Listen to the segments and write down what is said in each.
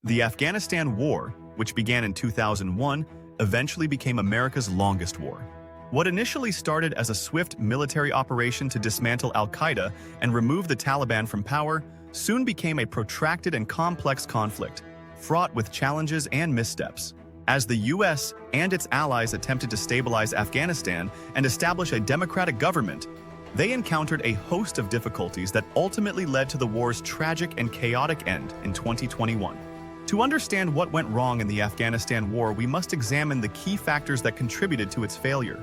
The Afghanistan War, which began in 2001, eventually became America's longest war. What initially started as a swift military operation to dismantle al-Qaeda and remove the Taliban from power soon became a protracted and complex conflict, fraught with challenges and missteps. As the U.S. and its allies attempted to stabilize Afghanistan and establish a democratic government, they encountered a host of difficulties that ultimately led to the war's tragic and chaotic end in 2021. To understand what went wrong in the Afghanistan War, we must examine the key factors that contributed to its failure: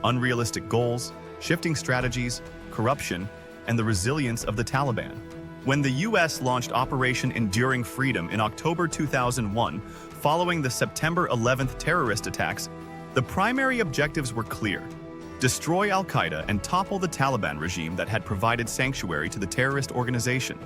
unrealistic goals, shifting strategies, corruption, and the resilience of the Taliban. When the U.S. launched Operation Enduring Freedom in October 2001, following the September 11th terrorist attacks, the primary objectives were clear: destroy al-Qaeda and topple the Taliban regime that had provided sanctuary to the terrorist organization.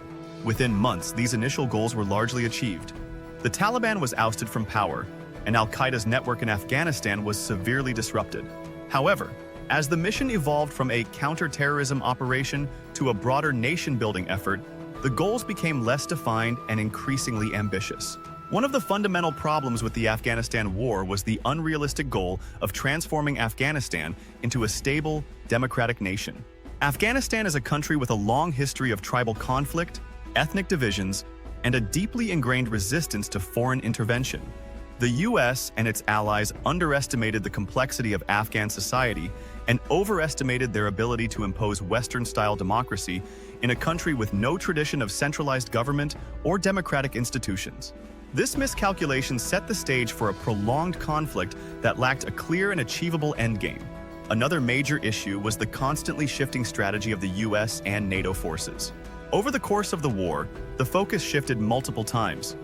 Within months, these initial goals were largely achieved. The Taliban was ousted from power, and al-Qaeda's network in Afghanistan was severely disrupted. However, as the mission evolved from a counter-terrorism operation to a broader nation-building effort, the goals became less defined and increasingly ambitious. One of the fundamental problems with the Afghanistan War was the unrealistic goal of transforming Afghanistan into a stable, democratic nation. Afghanistan is a country with a long history of tribal conflict, ethnic divisions, and a deeply ingrained resistance to foreign intervention. The U.S. and its allies underestimated the complexity of Afghan society and overestimated their ability to impose Western-style democracy in a country with no tradition of centralized government or democratic institutions. This miscalculation set the stage for a prolonged conflict that lacked a clear and achievable endgame. Another major issue was the constantly shifting strategy of the U.S. and NATO forces. Over the course of the war, the focus shifted multiple times,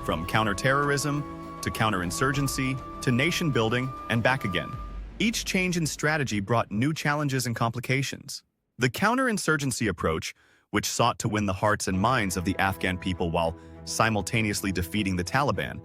from counterterrorism to counterinsurgency to nation-building and back again. Each change in strategy brought new challenges and complications. The counterinsurgency approach, which sought to win the hearts and minds of the Afghan people while simultaneously defeating the Taliban,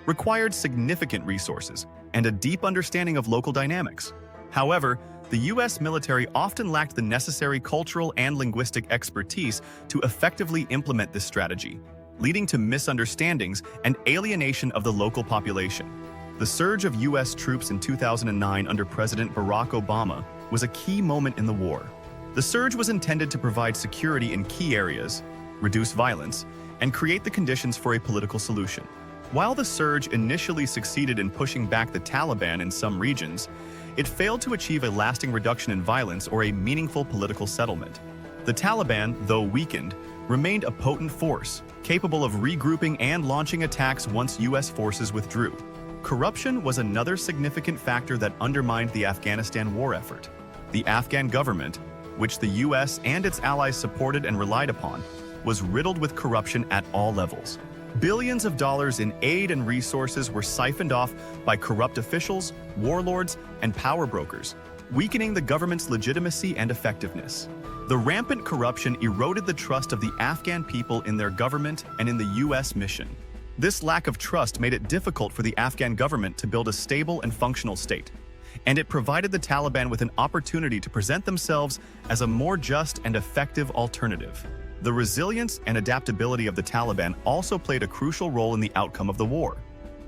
required significant resources and a deep understanding of local dynamics. However, the U.S. military often lacked the necessary cultural and linguistic expertise to effectively implement this strategy, leading to misunderstandings and alienation of the local population. The surge of U.S. troops in 2009 under President Barack Obama was a key moment in the war. The surge was intended to provide security in key areas, reduce violence, and create the conditions for a political solution. While the surge initially succeeded in pushing back the Taliban in some regions, it failed to achieve a lasting reduction in violence or a meaningful political settlement. The Taliban, though weakened, remained a potent force, capable of regrouping and launching attacks once U.S. forces withdrew. Corruption was another significant factor that undermined the Afghanistan war effort. The Afghan government, which the U.S. and its allies supported and relied upon, was riddled with corruption at all levels. Billions of dollars in aid and resources were siphoned off by corrupt officials, warlords, and power brokers, weakening the government's legitimacy and effectiveness. The rampant corruption eroded the trust of the Afghan people in their government and in the U.S. mission. This lack of trust made it difficult for the Afghan government to build a stable and functional state, and it provided the Taliban with an opportunity to present themselves as a more just and effective alternative. The resilience and adaptability of the Taliban also played a crucial role in the outcome of the war.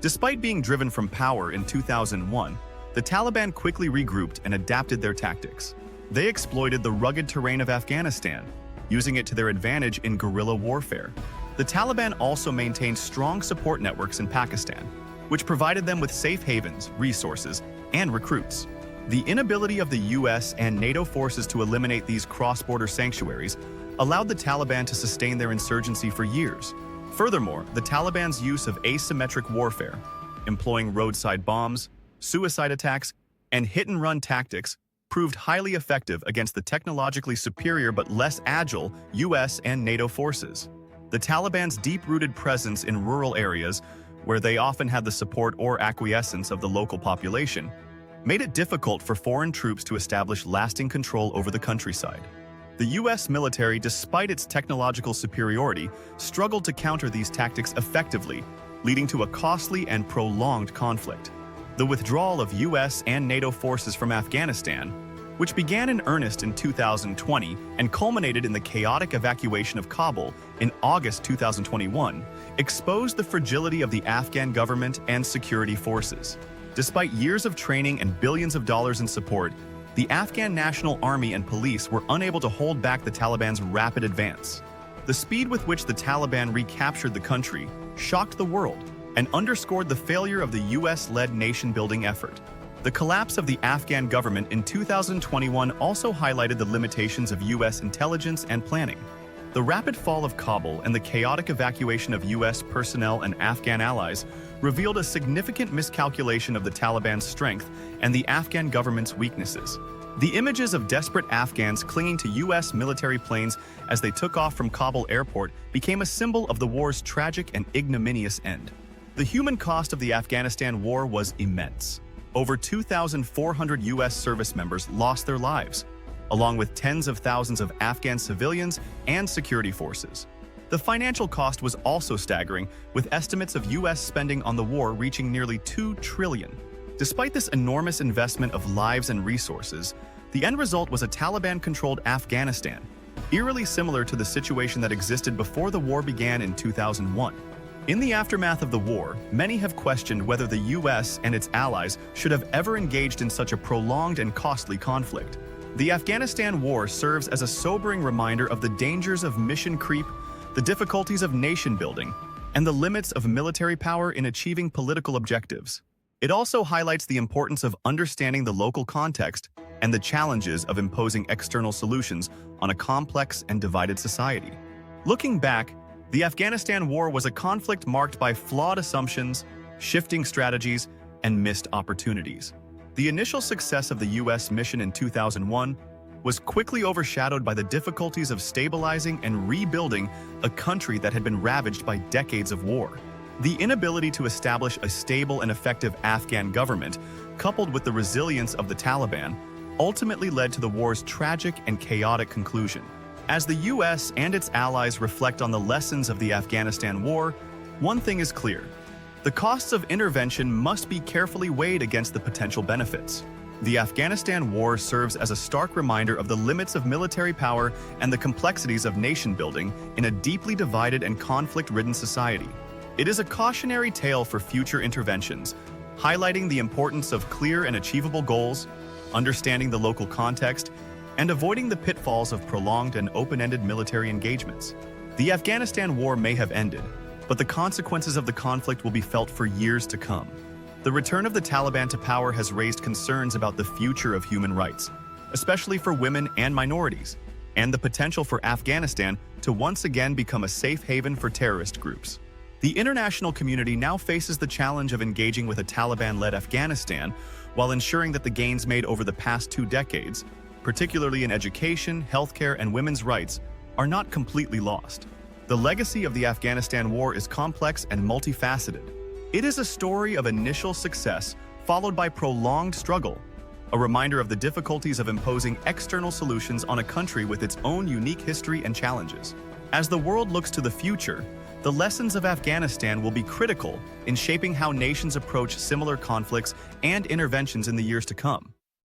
Despite being driven from power in 2001, the Taliban quickly regrouped and adapted their tactics. They exploited the rugged terrain of Afghanistan, using it to their advantage in guerrilla warfare. The Taliban also maintained strong support networks in Pakistan, which provided them with safe havens, resources, and recruits. The inability of the U.S. and NATO forces to eliminate these cross-border sanctuaries allowed the Taliban to sustain their insurgency for years. Furthermore, the Taliban's use of asymmetric warfare, employing roadside bombs, suicide attacks, and hit-and-run tactics, proved highly effective against the technologically superior but less agile U.S. and NATO forces. The Taliban's deep-rooted presence in rural areas, where they often had the support or acquiescence of the local population, made it difficult for foreign troops to establish lasting control over the countryside. The U.S. military, despite its technological superiority, struggled to counter these tactics effectively, leading to a costly and prolonged conflict. The withdrawal of U.S. and NATO forces from Afghanistan, which began in earnest in 2020 and culminated in the chaotic evacuation of Kabul in August 2021, exposed the fragility of the Afghan government and security forces. Despite years of training and billions of dollars in support, the Afghan National Army and police were unable to hold back the Taliban's rapid advance. The speed with which the Taliban recaptured the country shocked the world and underscored the failure of the US-led nation-building effort. The collapse of the Afghan government in 2021 also highlighted the limitations of US intelligence and planning. The rapid fall of Kabul and the chaotic evacuation of US personnel and Afghan allies revealed a significant miscalculation of the Taliban's strength and the Afghan government's weaknesses. The images of desperate Afghans clinging to US military planes as they took off from Kabul airport became a symbol of the war's tragic and ignominious end. The human cost of the Afghanistan war was immense. Over 2,400 US service members lost their lives, along with tens of thousands of Afghan civilians and security forces. The financial cost was also staggering, with estimates of US spending on the war reaching nearly $2 trillion. Despite this enormous investment of lives and resources, the end result was a Taliban-controlled Afghanistan, eerily similar to the situation that existed before the war began in 2001. In the aftermath of the war, many have questioned whether the US and its allies should have ever engaged in such a prolonged and costly conflict. The Afghanistan War serves as a sobering reminder of the dangers of mission creep, the difficulties of nation-building, and the limits of military power in achieving political objectives. It also highlights the importance of understanding the local context and the challenges of imposing external solutions on a complex and divided society. Looking back, the Afghanistan War was a conflict marked by flawed assumptions, shifting strategies, and missed opportunities. The initial success of the US mission in 2001 was quickly overshadowed by the difficulties of stabilizing and rebuilding a country that had been ravaged by decades of war. The inability to establish a stable and effective Afghan government, coupled with the resilience of the Taliban, ultimately led to the war's tragic and chaotic conclusion. As the US and its allies reflect on the lessons of the Afghanistan War, one thing is clear: the costs of intervention must be carefully weighed against the potential benefits. The Afghanistan War serves as a stark reminder of the limits of military power and the complexities of nation-building in a deeply divided and conflict-ridden society. It is a cautionary tale for future interventions, highlighting the importance of clear and achievable goals, understanding the local context, and avoiding the pitfalls of prolonged and open-ended military engagements. The Afghanistan War may have ended, but the consequences of the conflict will be felt for years to come. The return of the Taliban to power has raised concerns about the future of human rights, especially for women and minorities, and the potential for Afghanistan to once again become a safe haven for terrorist groups. The international community now faces the challenge of engaging with a Taliban-led Afghanistan while ensuring that the gains made over the past 2 decades, particularly in education, healthcare, and women's rights, are not completely lost. The legacy of the Afghanistan War is complex and multifaceted. It is a story of initial success followed by prolonged struggle, a reminder of the difficulties of imposing external solutions on a country with its own unique history and challenges. As the world looks to the future, the lessons of Afghanistan will be critical in shaping how nations approach similar conflicts and interventions in the years to come.